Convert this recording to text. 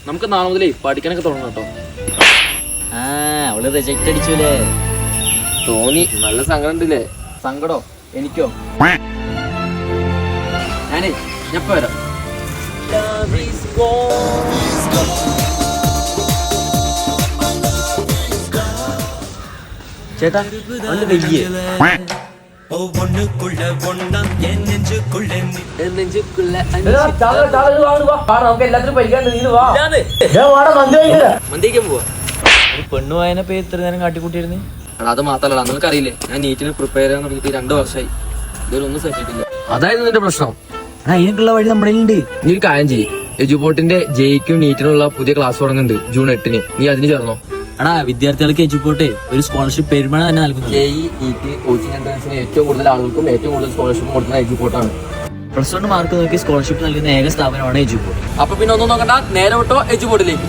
നമുക്ക് നാളെ മുതലേ പഠിക്കാനൊക്കെ തുടങ്ങണം കേട്ടോ. അവള് റിജക്ട് അടിച്ചൂലേ? തോന്നി. നല്ല സങ്കടം ഉണ്ടല്ലേ? സങ്കടോ? എനിക്കോ? ഞാൻ വരാം. ചേട്ടാ അവന്റെ വലിയ മന്തിക്കാൻ പോവാ. പെണ്ണു വായനപ്പോ ഇത്ര നേരം കാട്ടിക്കൂട്ടിയിരുന്നേ. അത് മാത്രല്ല, നിങ്ങൾക്ക് അറിയില്ലേ, ഞാൻ നീറ്റിന് പ്രിപ്പയർ ചെയ്യാൻ തുടങ്ങിയിട്ട് 2 വർഷമായി. ഇതൊന്നും സെറ്റിട്ടില്ല. അതായത് നിന്റെ പ്രശ്നം. അതിനൊക്കെയുള്ള വഴി നമ്മുടെ ഉണ്ട്. നീ ഒരു കാര്യം ചെയ്യും, എജുപോർട്ടിന്റെ ജെയ്ക്കും നീറ്റിനുള്ള പുതിയ ക്ലാസ് തുടങ്ങുന്നുണ്ട് ജൂൺ 8-ന്. നീ അതിന് ചേർന്നോ? വിദ്യാർത്ഥികൾക്ക് എജുപോർട്ട് ഒരു സ്കോളർഷിപ്പ് പെരുമഴ തന്നെ നൽകുന്നു. ജെഇ, നീറ്റ്, കോച്ചിങ് എൻട്രൻസിന് ഏറ്റവും കൂടുതൽ ആളുകൾക്കും ഏറ്റവും കൂടുതൽ സ്കോളർഷിപ്പ് കൊടുക്കുന്ന എജുപോർട്ടാണ്. +1 മാർക്ക് നോക്കി സ്കോളർഷിപ്പ് നൽകുന്ന ഏക സ്ഥാപനമാണ് എജുപോർട്ട്. അപ്പൊ പിന്നെ ഒന്നും നോക്കണ്ട, നേരെ വിട്ടോ എജുപോർട്ടിലേക്ക്.